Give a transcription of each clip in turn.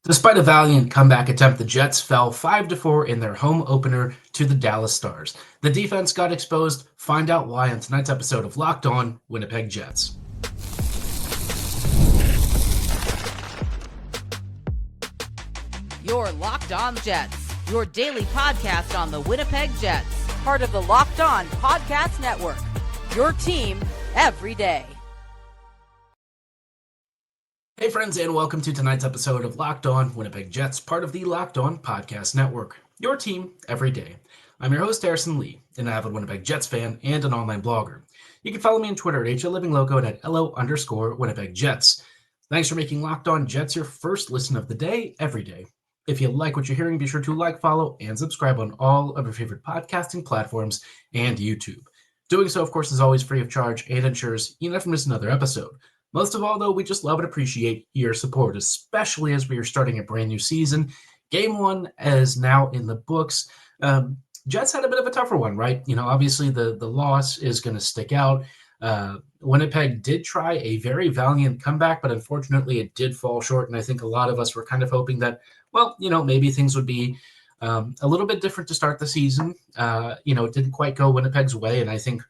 Despite a valiant comeback attempt, the Jets fell 5-4 in their home opener to the Dallas Stars. The defense got exposed. Find out why on tonight's episode of Locked On Winnipeg Jets. You're Locked On Jets, your daily podcast on the Winnipeg Jets, part of the Locked On Podcast Network, your team every day. Hey friends, and welcome to tonight's episode of Locked On Winnipeg Jets, part of the Locked On Podcast Network, your team every day. I'm your host, Harrison Lee, an avid Winnipeg Jets fan and an online blogger. You can follow me on Twitter at HLivingLoco and at LO_Winnipeg Jets. Thanks for making Locked On Jets your first listen of the day every day. If you like what you're hearing, be sure to like, follow, and subscribe on all of your favorite podcasting platforms and YouTube. Doing so, of course, is always free of charge and ensures you never miss another episode. Most of all, though, we just love and appreciate your support, especially as we are starting a brand new season. Game 1 is now in the books. Jets had a bit of a tougher one, right? Obviously the loss is going to stick out. Winnipeg did try a very valiant comeback, but unfortunately it did fall short. And I think a lot of us were kind of hoping that, maybe things would be a little bit different to start the season. It didn't quite go Winnipeg's way. And I think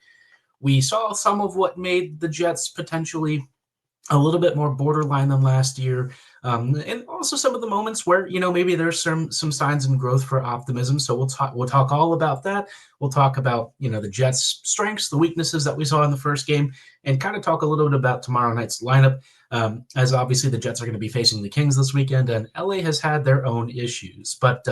we saw some of what made the Jets potentially a little bit more borderline than last year. And also some of the moments where, maybe there's some signs and growth for optimism. So we'll talk all about that. We'll talk about, the Jets' strengths, the weaknesses that we saw in the first game, and kind of talk a little bit about tomorrow night's lineup, as obviously the Jets are going to be facing the Kings this weekend, and LA has had their own issues. But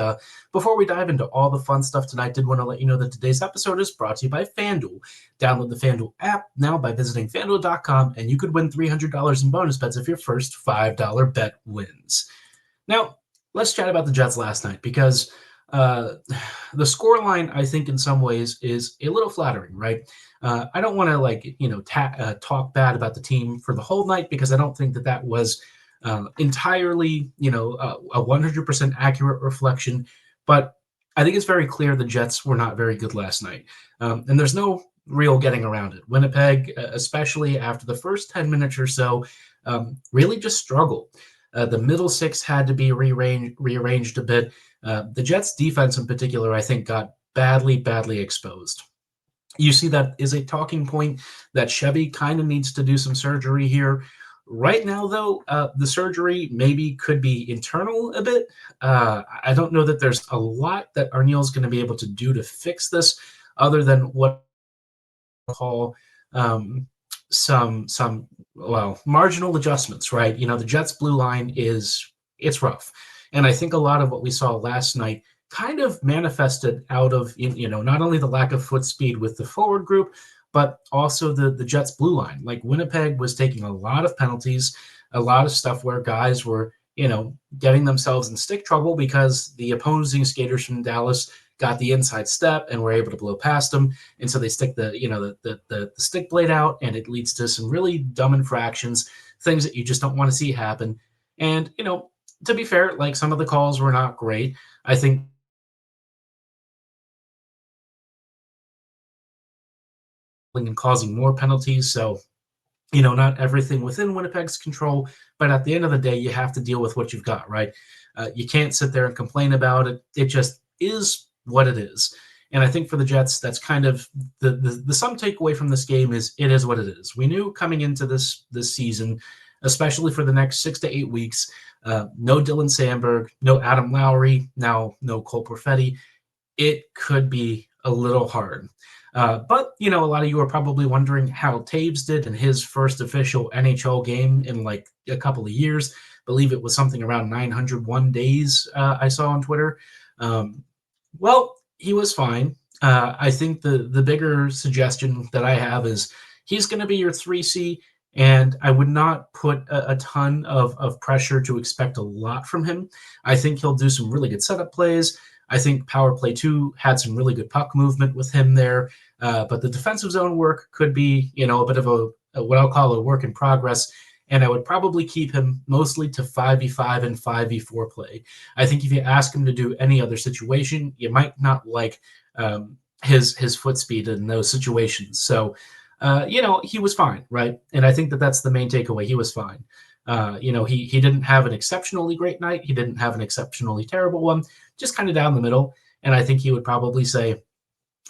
before we dive into all the fun stuff tonight, did want to let you know that today's episode is brought to you by FanDuel. Download the FanDuel app now by visiting FanDuel.com, and you could win $300 in bonus bets if your first $5 bet wins. Now, let's chat about the Jets last night, because the scoreline, I think, in some ways is a little flattering, right? I don't want to talk bad about the team for the whole night, because I don't think that was entirely, a 100% accurate reflection. But I think it's very clear the Jets were not very good last night. And there's no real getting around it. Winnipeg, especially after the first 10 minutes or so, really just struggled. The middle six had to be rearranged a bit. The Jets' defense in particular, I think, got badly exposed. You see that is a talking point that Chevy kind of needs to do some surgery here. Right now, though, the surgery maybe could be internal a bit. I don't know that there's a lot that Arneal's going to be able to do to fix this, other than what I call some marginal adjustments, right? The Jets' blue line it's rough. And I think a lot of what we saw last night kind of manifested out of, not only the lack of foot speed with the forward group, but also the Jets' blue line. Like, Winnipeg was taking a lot of penalties, a lot of stuff where guys were, getting themselves in stick trouble because the opposing skaters from Dallas got the inside step and were able to blow past them. And so they stick the stick blade out, and it leads to some really dumb infractions, things that you just don't want to see happen. And, to be fair, like, some of the calls were not great. I think and causing more penalties. So, not everything within Winnipeg's control, but at the end of the day, you have to deal with what you've got, right? You can't sit there and complain about it. It just is what it is. And I think for the Jets, that's kind of the sum takeaway from this game is it is what it is. We knew coming into this season, especially for the next 6 to 8 weeks, no Dylan Sandberg, no Adam Lowry, now no Cole Perfetti. It could be a little hard. But, a lot of you are probably wondering how Toews did in his first official NHL game in like a couple of years. I believe it was something around 901 days I saw on Twitter. Well, he was fine. I think the bigger suggestion that I have is he's going to be your 3C, and I would not put a ton of pressure to expect a lot from him. I think he'll do some really good setup plays. I think Power Play 2 had some really good puck movement with him there. But the defensive zone work could be, a bit of a what I'll call a work in progress. And I would probably keep him mostly to 5v5 and 5v4 play. I think if you ask him to do any other situation, you might not like his foot speed in those situations. So, he was fine, right? And I think that's the main takeaway. He was fine. He didn't have an exceptionally great night. He didn't have an exceptionally terrible one, just kind of down the middle. And I think he would probably say,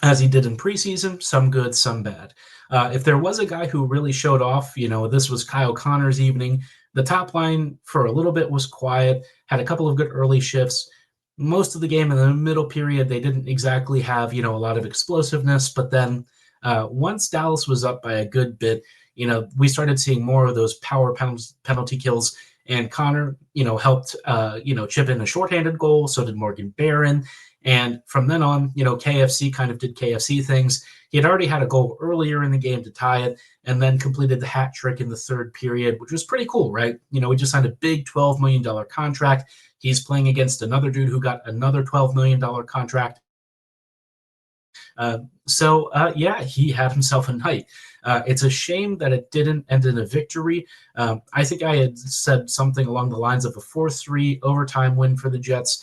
as he did in preseason, some good, some bad. If there was a guy who really showed off, this was Kyle Connor's evening. The top line for a little bit was quiet, had a couple of good early shifts. Most of the game in the middle period, they didn't exactly have, a lot of explosiveness. But then once Dallas was up by a good bit, we started seeing more of those power penalty kills. And Connor, helped, chip in a shorthanded goal. So did Morgan Barron. And from then on, KFC kind of did KFC things. He had already had a goal earlier in the game to tie it, and then completed the hat trick in the third period, which was pretty cool, right? He just signed a big $12 million contract. He's playing against another dude who got another $12 million contract. He had himself a night. It's a shame that it didn't end in a victory. I think I had said something along the lines of a 4-3 overtime win for the Jets,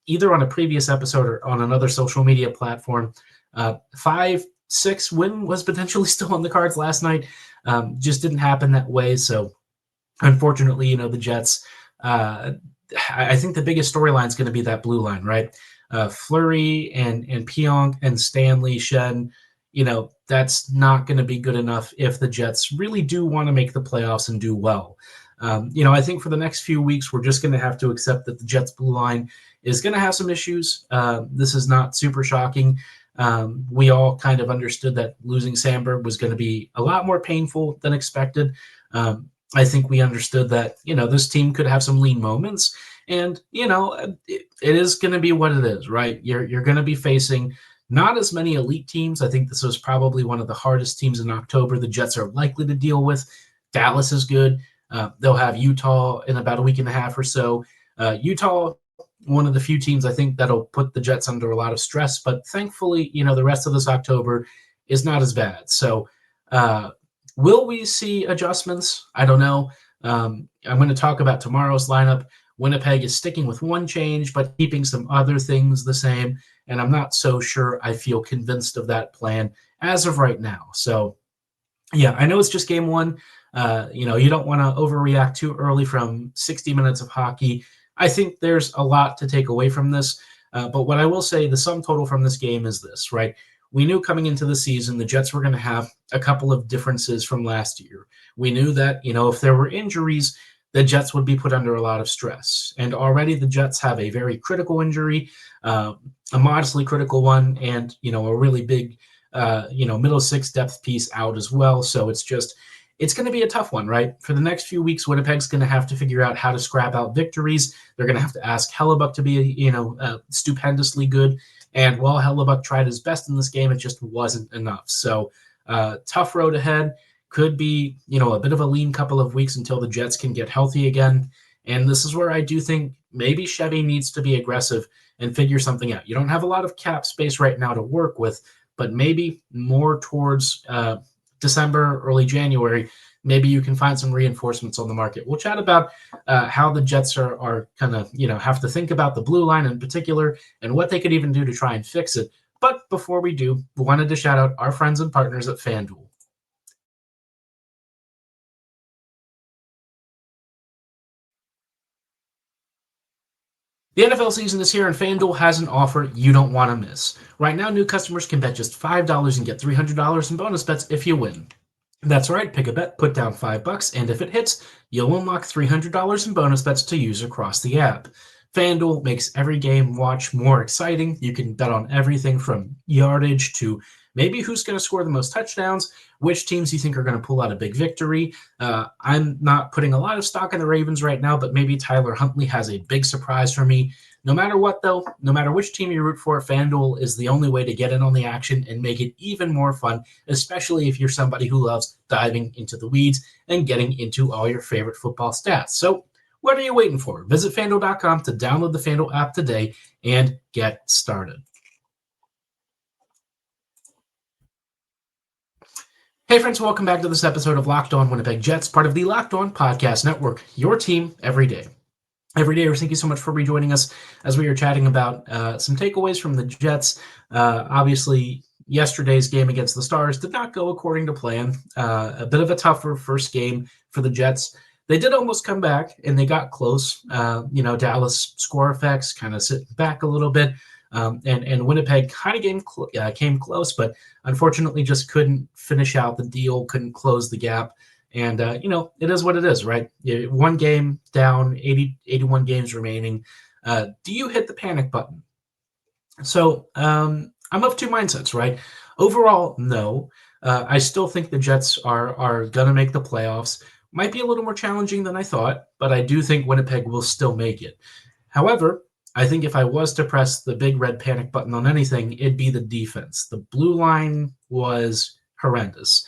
either on a previous episode or on another social media platform. 5-6 win was potentially still on the cards last night. Just didn't happen that way. So unfortunately, the Jets, I think the biggest storyline is going to be that blue line, right? Fleury and Pionk and Stanley Shen, that's not going to be good enough if the Jets really do want to make the playoffs and do well. I think for the next few weeks, we're just going to have to accept that the Jets blue line is going to have some issues. This is not super shocking. We all kind of understood that losing Sandberg was going to be a lot more painful than expected. I think we understood that, this team could have some lean moments, and, it is going to be what it is, right? You're going to be facing not as many elite teams. I think this was probably one of the hardest teams in October the Jets are likely to deal with. Dallas is good. They'll have Utah in about a week and a half or so. Utah, one of the few teams I think that'll put the Jets under a lot of stress, but thankfully, the rest of this October is not as bad. So will we see adjustments? I don't know. I'm going to talk about tomorrow's lineup. Winnipeg is sticking with one change, but keeping some other things the same. And I'm not so sure I feel convinced of that plan as of right now. So, yeah, I know it's just game one. You don't want to overreact too early from 60 minutes of hockey. I think there's a lot to take away from this. But what I will say, the sum total from this game is this, right? We knew coming into the season, the Jets were going to have a couple of differences from last year. We knew that, if there were injuries, the Jets would be put under a lot of stress. And already the Jets have a very critical injury, a modestly critical one, and, a really big, middle six depth piece out as well. So it's going to be a tough one, right? For the next few weeks, Winnipeg's going to have to figure out how to scrap out victories. They're going to have to ask Hellebuyck to be, stupendously good. And while Hellebuyck tried his best in this game, it just wasn't enough. So tough road ahead. Could be, a bit of a lean couple of weeks until the Jets can get healthy again. And this is where I do think maybe Chevy needs to be aggressive and figure something out. You don't have a lot of cap space right now to work with, but maybe more towards December, early January, maybe you can find some reinforcements on the market. We'll chat about how the Jets are kind of, have to think about the blue line in particular and what they could even do to try and fix it. But before we do, we wanted to shout out our friends and partners at FanDuel. The NFL season is here, and FanDuel has an offer you don't want to miss. Right now, new customers can bet just $5 and get $300 in bonus bets if you win. That's right, pick a bet, put down $5, and if it hits, you'll unlock $300 in bonus bets to use across the app. FanDuel makes every game watch more exciting. You can bet on everything from yardage to maybe who's going to score the most touchdowns, which teams you think are going to pull out a big victory. I'm not putting a lot of stock in the Ravens right now, but maybe Tyler Huntley has a big surprise for me. No matter what, though, no matter which team you root for, FanDuel is the only way to get in on the action and make it even more fun, especially if you're somebody who loves diving into the weeds and getting into all your favorite football stats. So what are you waiting for? Visit FanDuel.com to download the FanDuel app today and get started. Hey friends, welcome back to this episode of Locked On Winnipeg Jets, part of the Locked On Podcast Network, your team every day. Every day, thank you so much for rejoining us as we are chatting about some takeaways from the Jets. Obviously, yesterday's game against the Stars did not go according to plan. A bit of a tougher first game for the Jets. they did almost come back, and they got close. Dallas score effects kind of sitting back a little bit, and Winnipeg kind of came close, but unfortunately just couldn't finish out the deal, couldn't close the gap. And, it is what it is, right? One game down, 81 games remaining. Do you hit the panic button? So I'm of two mindsets, right? Overall, no. I still think the Jets are going to make the playoffs. Might be a little more challenging than I thought, but I do think Winnipeg will still make it. However, I think if I was to press the big red panic button on anything, it'd be the defense. The blue line was horrendous.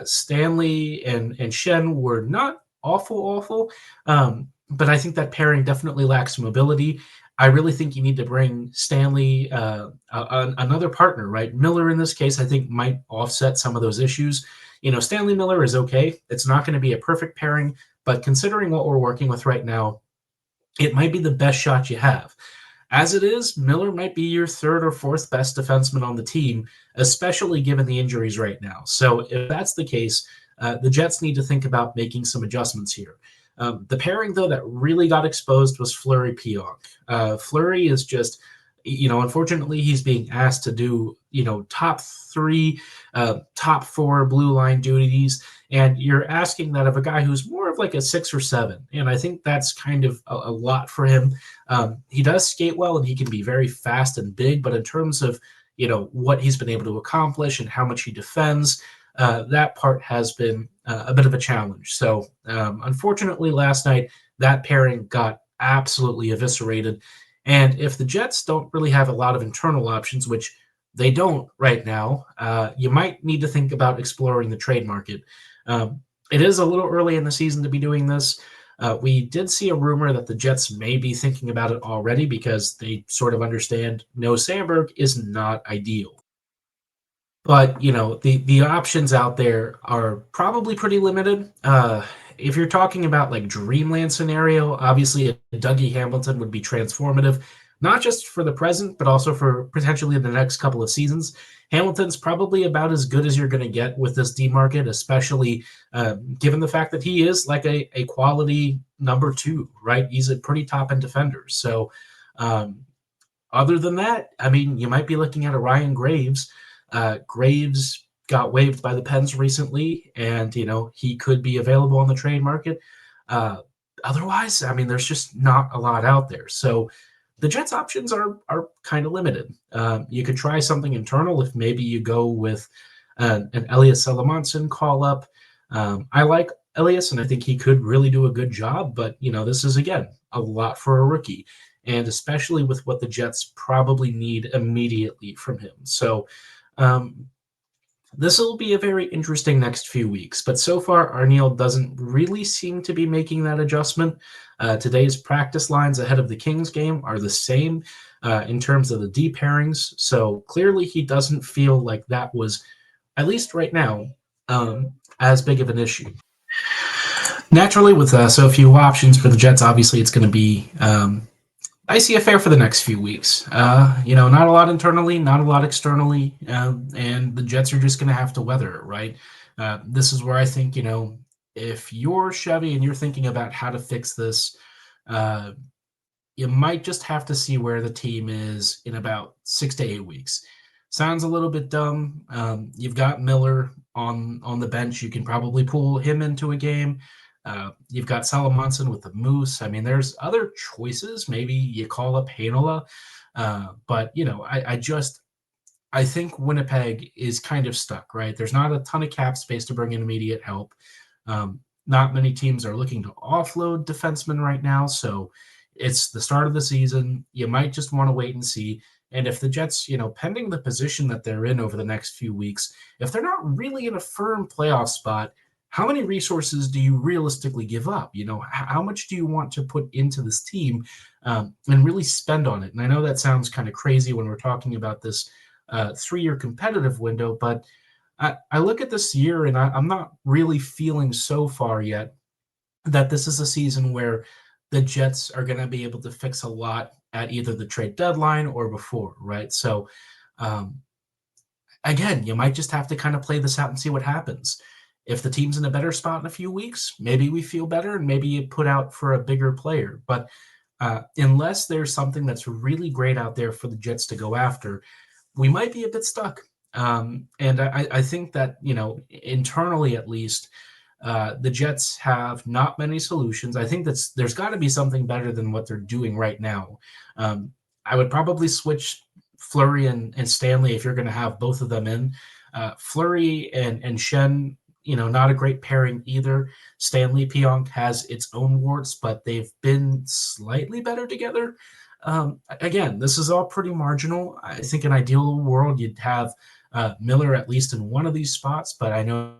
Stanley and Shen were not awful, but I think that pairing definitely lacks mobility. I really think you need to bring Stanley, another partner, right? Miller, in this case, I think might offset some of those issues. Stanley Miller is okay. It's not going to be a perfect pairing, but considering what we're working with right now, it might be the best shot you have. As it is, Miller might be your third or fourth best defenseman on the team, especially given the injuries right now. So if that's the case, the Jets need to think about making some adjustments here. The pairing, though, that really got exposed was Fleury-Pionk. Fleury is just, unfortunately, he's being asked to do, top three, top four blue line duties. And you're asking that of a guy who's more of like a 6 or 7. And I think that's kind of a lot for him. He does skate well and he can be very fast and big. But in terms of, what he's been able to accomplish and how much he defends, that part has been a bit of a challenge. So unfortunately, last night, that pairing got absolutely eviscerated. And if the Jets don't really have a lot of internal options, which they don't right now, you might need to think about exploring the trade market. It is a little early in the season to be doing this. We did see a rumor that the Jets may be thinking about it already because they sort of understand Noah Sandberg is not ideal. But, the options out there are probably pretty limited. If you're talking about like dreamland scenario, obviously Dougie Hamilton would be transformative, not just for the present, but also for potentially the next couple of seasons. Hamilton's probably about as good as you're going to get with this D market, especially given the fact that he is like a quality number 2, right? He's a pretty top-end defender. So other than that, I mean, you might be looking at a Ryan Graves. Graves got waived by the Pens recently, and, he could be available on the trade market. Otherwise, I mean, there's just not a lot out there. So the Jets' options are kind of limited. You could try something internal if maybe you go with an Elias Salamonson call-up. I like Elias, and I think he could really do a good job, but, this is, again, a lot for a rookie, and especially with what the Jets probably need immediately from him. So this will be a very interesting next few weeks, but so far Arniel doesn't really seem to be making that adjustment. Today's practice lines ahead of the Kings game are the same in terms of the D pairings, so clearly he doesn't feel like that was, at least right now, as big of an issue. Naturally, with so few options for the Jets, obviously it's going to be icy affair for the next few weeks. Not a lot internally, not a lot externally, and the Jets are just going to have to weather it, right? This is where I think, if you're Chevy and you're thinking about how to fix this, you might just have to see where the team is in about 6 to 8 weeks. Sounds a little bit dumb. You've got Miller on the bench. You can probably pull him into a game. You've got Salamonson with the Moose. I mean, there's other choices. Maybe you call up Heinola. But, I think Winnipeg is kind of stuck, right? There's not a ton of cap space to bring in immediate help. Not many teams are looking to offload defensemen right now. So it's the start of the season. You might just want to wait and see. And if the Jets, pending the position that they're in over the next few weeks, if they're not really in a firm playoff spot, how many resources do you realistically give up? How much do you want to put into this team and really spend on it? And I know that sounds kind of crazy when we're talking about this 3-year competitive window, but I look at this year and I'm not really feeling so far yet that this is a season where the Jets are going to be able to fix a lot at either the trade deadline or before, right? So, again, you might just have to kind of play this out and see what happens. if the team's in a better spot in a few weeks, maybe we feel better and maybe you put out for a bigger player. But unless there's something that's really great out there for the Jets to go after, we might be a bit stuck. And I think that, internally at least, the Jets have not many solutions. I think there's got to be something better than what they're doing right now. I would probably switch Fleury and Stanley if you're going to have both of them in. Fleury and Shen, not a great pairing either. Stanley Pionk has its own warts, but they've been slightly better together. Again, this is all pretty marginal. I think in an ideal world, you'd have Miller at least in one of these spots, but I know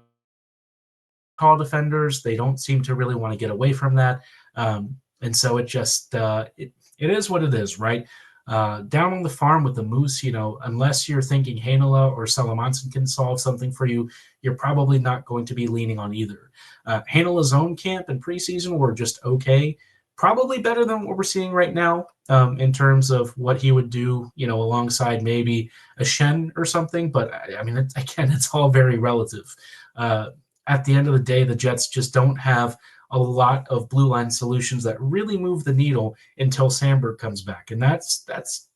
tall defenders, they don't seem to really want to get away from that. And so it just, it is what it is, right? Down on the farm with the Moose, unless you're thinking Heinola or Salamanson can solve something for you, you're probably not going to be leaning on either. Heinola's own camp and preseason were just okay. Probably better than what we're seeing right now in terms of what he would do, alongside maybe a Shen or something. But, I mean, it's all very relative. At the end of the day, the Jets just don't have a lot of blue line solutions that really move the needle until Sandberg comes back. And that's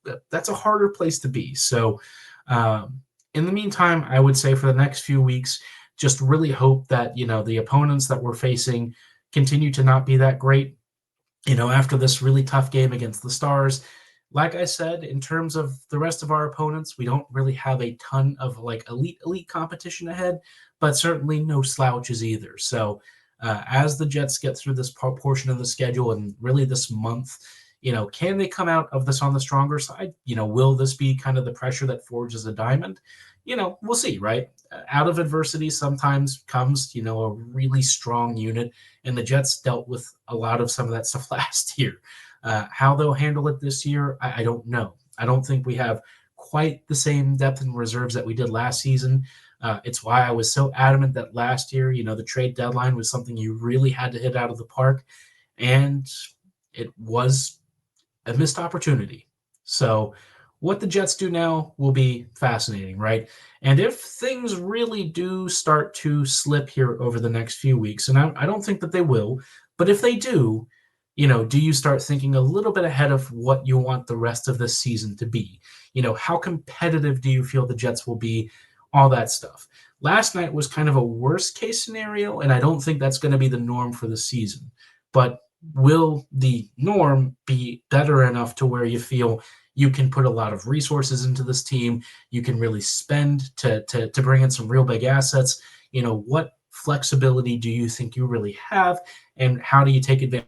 a harder place to be. So in the meantime, I would say for the next few weeks, just really hope that, the opponents that we're facing continue to not be that great. After this really tough game against the Stars, like I said, in terms of the rest of our opponents, we don't really have a ton of elite competition ahead, but certainly no slouches either. So as the Jets get through this portion of the schedule and really this month, can they come out of this on the stronger side? Will this be kind of the pressure that forges a diamond? We'll see, right? Out of adversity sometimes comes, a really strong unit, and the Jets dealt with a lot of some of that stuff last year. How they'll handle it this year, I don't know. I don't think we have quite the same depth and reserves that we did last season. It's why I was so adamant that last year, the trade deadline was something you really had to hit out of the park, and it was a missed opportunity. So what the Jets do now will be fascinating, right? And if things really do start to slip here over the next few weeks, and I don't think that they will, but if they do, do you start thinking a little bit ahead of what you want the rest of this season to be? How competitive do you feel the Jets will be? All that stuff. Last night was kind of a worst case scenario, and I don't think that's going to be the norm for the season. But will the norm be better enough to where you feel you can put a lot of resources into this team, you can really spend to bring in some real big assets? What flexibility do you think you really have, and how do you take advantage?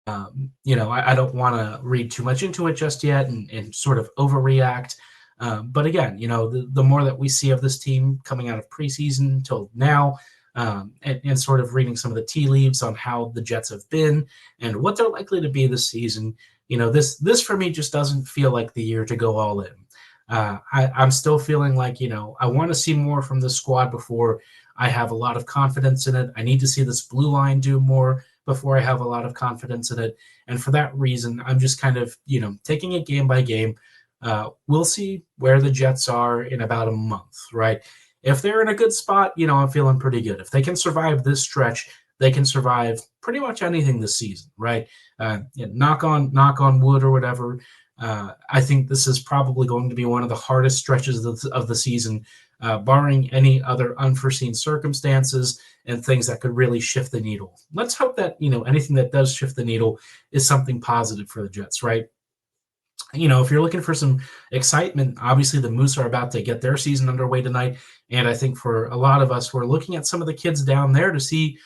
I don't want to read too much into it just yet and sort of overreact. But again, the more that we see of this team coming out of preseason till now, and sort of reading some of the tea leaves on how the Jets have been and what they're likely to be this season, this for me just doesn't feel like the year to go all in. I'm still feeling like, I want to see more from the squad before I have a lot of confidence in it. I need to see this blue line do more before I have a lot of confidence in it. And for that reason, I'm just kind of, taking it game by game. We'll see where the Jets are in about a month, right? If they're in a good spot, I'm feeling pretty good. If they can survive this stretch, they can survive pretty much anything this season, right? Knock on wood or whatever. I think this is probably going to be one of the hardest stretches of the season, barring any other unforeseen circumstances and things that could really shift the needle. Let's hope that, anything that does shift the needle is something positive for the Jets, right? If you're looking for some excitement, obviously the Moose are about to get their season underway tonight. And I think for a lot of us, we're looking at some of the kids down there to see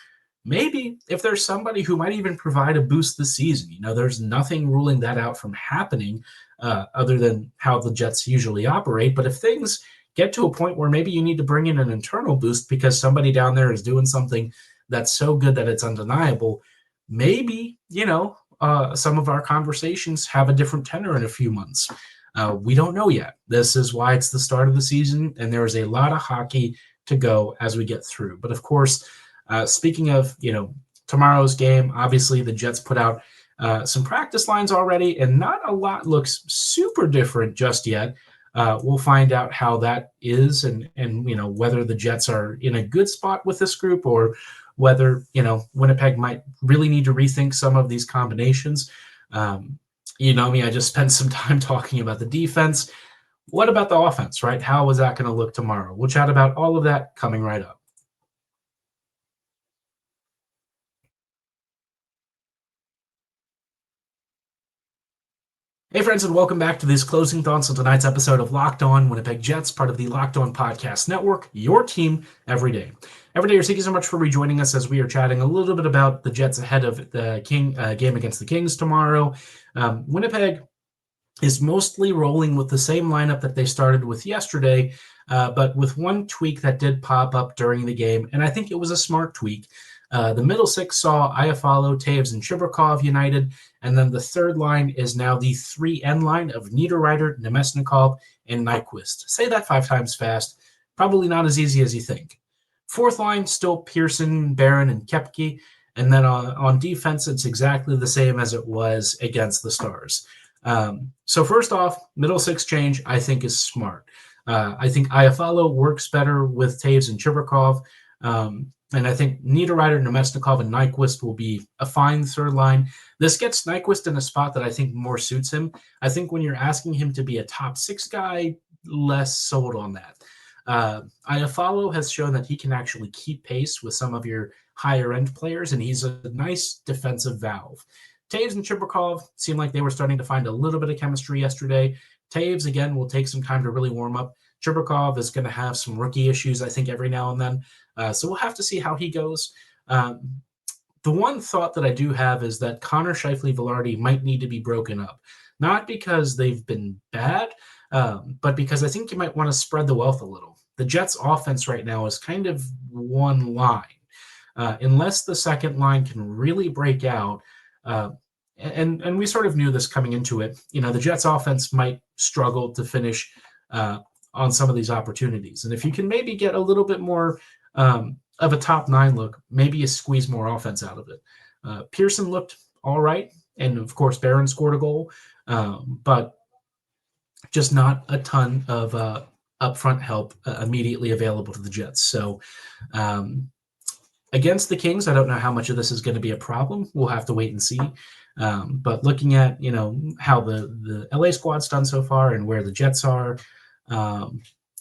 maybe if there's somebody who might even provide a boost this season. There's nothing ruling that out from happening other than how the Jets usually operate. But if things get to a point where maybe you need to bring in an internal boost because somebody down there is doing something that's so good that it's undeniable, maybe, some of our conversations have a different tenor in a few months. We don't know yet. This is why it's the start of the season, and there is a lot of hockey to go as we get through. But of course, speaking of, tomorrow's game, obviously the Jets put out some practice lines already, and not a lot looks super different just yet. We'll find out how that is, and whether the Jets are in a good spot with this group, or whether Winnipeg might really need to rethink some of these combinations. You know me, I just spent some time talking about the defense. What about the offense, right? How is that going to look tomorrow? We'll chat about all of that coming right up. Hey, friends, and welcome back to these closing thoughts on tonight's episode of Locked On Winnipeg Jets, part of the Locked On Podcast Network, your team every day. Every day, thank you so much for rejoining us as we are chatting a little bit about the Jets ahead of the game against the Kings tomorrow. Winnipeg is mostly rolling with the same lineup that they started with yesterday, but with one tweak that did pop up during the game, and I think it was a smart tweak. The middle six saw Iafallo, Toews, and Chibrikov united, and then the third line is now the 3N line of Niederreiter, Nemesnikov, and Nyquist. Say that 5 times fast. Probably not as easy as you think. Fourth line, still Pearson, Barron, and Koepke, and then on defense, it's exactly the same as it was against the Stars. So first off, middle six change, I think, is smart. I think Iafallo works better with Toews and Chibrikov. And I think Niederreiter, Nemesnikov, and Nyquist will be a fine third line. This gets Nyquist in a spot that I think more suits him. I think when you're asking him to be a top 6 guy, less sold on that. Iafallo has shown that he can actually keep pace with some of your higher-end players, and he's a nice defensive valve. Toews and Chibrikov seemed like they were starting to find a little bit of chemistry yesterday. Toews, again, will take some time to really warm up. Chibrikov is going to have some rookie issues, I think, every now and then. So we'll have to see how he goes. The one thought that I do have is that Connor Scheifele-Velarde might need to be broken up. Not because they've been bad, but because I think you might want to spread the wealth a little. The Jets' offense right now is kind of one line. Unless the second line can really break out, and we sort of knew this coming into it, the Jets' offense might struggle to finish on some of these opportunities. And if you can maybe get a little bit more of a top 9 look, maybe you squeeze more offense out of it. Pearson looked all right, and of course Barron scored a goal, but just not a ton of upfront help immediately available to the Jets. So against the Kings, I don't know how much of this is going to be a problem. We'll have to wait and see. But looking at how the LA squad's done so far and where the Jets are,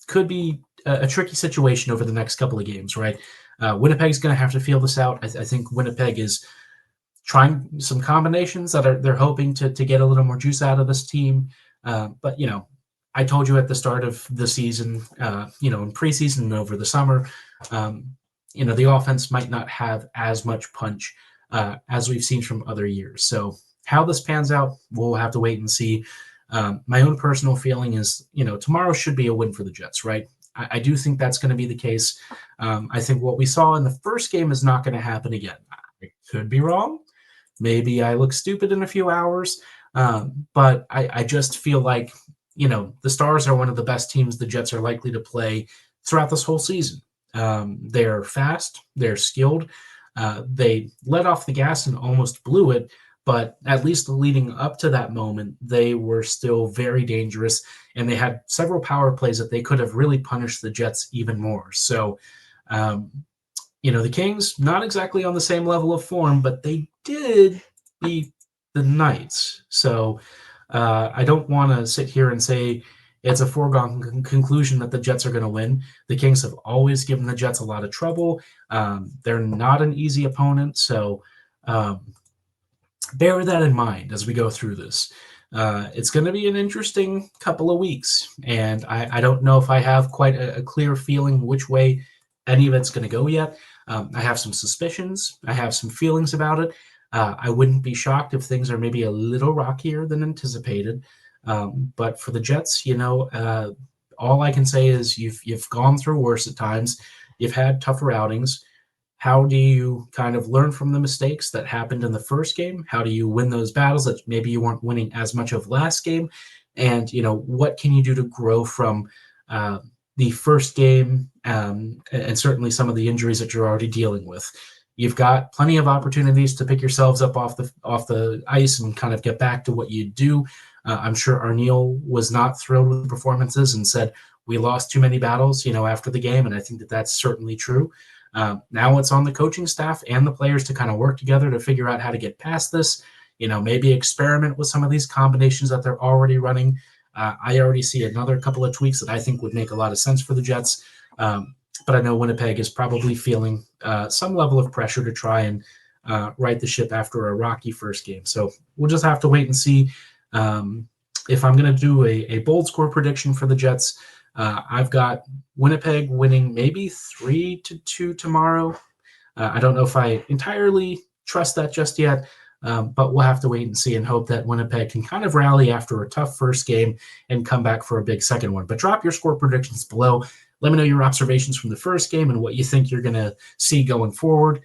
could be a tricky situation over the next couple of games, right? Winnipeg's going to have to feel this out. I think Winnipeg is trying some combinations that they're hoping to get a little more juice out of this team. But I told you at the start of the season, in preseason and over the summer, the offense might not have as much punch as we've seen from other years. So how this pans out, we'll have to wait and see. My own personal feeling is, tomorrow should be a win for the Jets, right? I do think that's going to be the case. I think what we saw in the first game is not going to happen again. I could be wrong. Maybe I look stupid in a few hours. But I just feel like, the Stars are one of the best teams the Jets are likely to play throughout this whole season. They're fast. They're skilled. They let off the gas and almost blew it. But at least leading up to that moment, they were still very dangerous, and they had several power plays that they could have really punished the Jets even more. So, the Kings, not exactly on the same level of form, but they did beat the Knights. So I don't want to sit here and say it's a foregone conclusion that the Jets are going to win. The Kings have always given the Jets a lot of trouble. They're not an easy opponent, so bear that in mind as we go through this. It's going to be an interesting couple of weeks, and I don't know if I have quite a clear feeling which way any of it's going to go yet. I have some suspicions. I have some feelings about it. I wouldn't be shocked if things are maybe a little rockier than anticipated. But for the Jets, all I can say is you've gone through worse at times. You've had tougher outings. How do you kind of learn from the mistakes that happened in the first game? How do you win those battles that maybe you weren't winning as much of last game? And, what can you do to grow from the first game and certainly some of the injuries that you're already dealing with? you've got plenty of opportunities to pick yourselves up off the ice and kind of get back to what you do. I'm sure Arneal was not thrilled with the performances and said, we lost too many battles, after the game. And I think that that's certainly true. Now it's on the coaching staff and the players to kind of work together to figure out how to get past this, maybe experiment with some of these combinations that they're already running. I already see another couple of tweaks that I think would make a lot of sense for the Jets. But I know Winnipeg is probably feeling some level of pressure to try and right the ship after a rocky first game. So we'll just have to wait and see. If I'm going to do a bold score prediction for the Jets, I've got Winnipeg winning maybe 3-2 tomorrow. I don't know if I entirely trust that just yet, but we'll have to wait and see and hope that Winnipeg can kind of rally after a tough first game and come back for a big second one. But drop your score predictions below. Let me know your observations from the first game and what you think you're going to see going forward.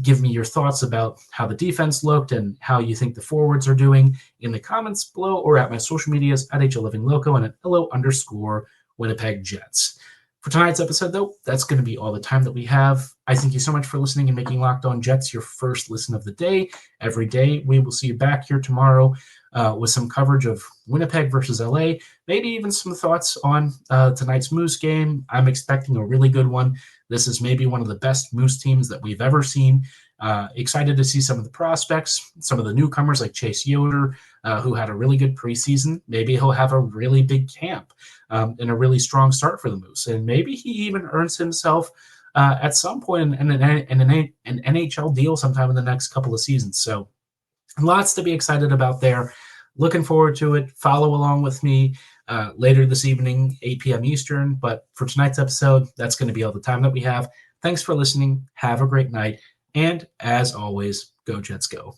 Give me your thoughts about how the defense looked and how you think the forwards are doing in the comments below or at my social medias at HLivingLoco and at @LO_Winnipeg Jets. For tonight's episode, though, that's going to be all the time that we have. I thank you so much for listening and making Locked On Jets your first listen of the day. Every day, we will see you back here tomorrow with some coverage of Winnipeg versus LA, maybe even some thoughts on tonight's Moose game. I'm expecting a really good one. This is maybe one of the best Moose teams that we've ever seen. Excited to see some of the prospects, some of the newcomers like Chase Yoder, who had a really good preseason. Maybe he'll have a really big camp and a really strong start for the Moose. And maybe he even earns himself at some point in an NHL deal sometime in the next couple of seasons. So lots to be excited about there. Looking forward to it. Follow along with me later this evening, 8 p.m. Eastern. But for tonight's episode, that's going to be all the time that we have. Thanks for listening. Have a great night. And as always, go Jets go.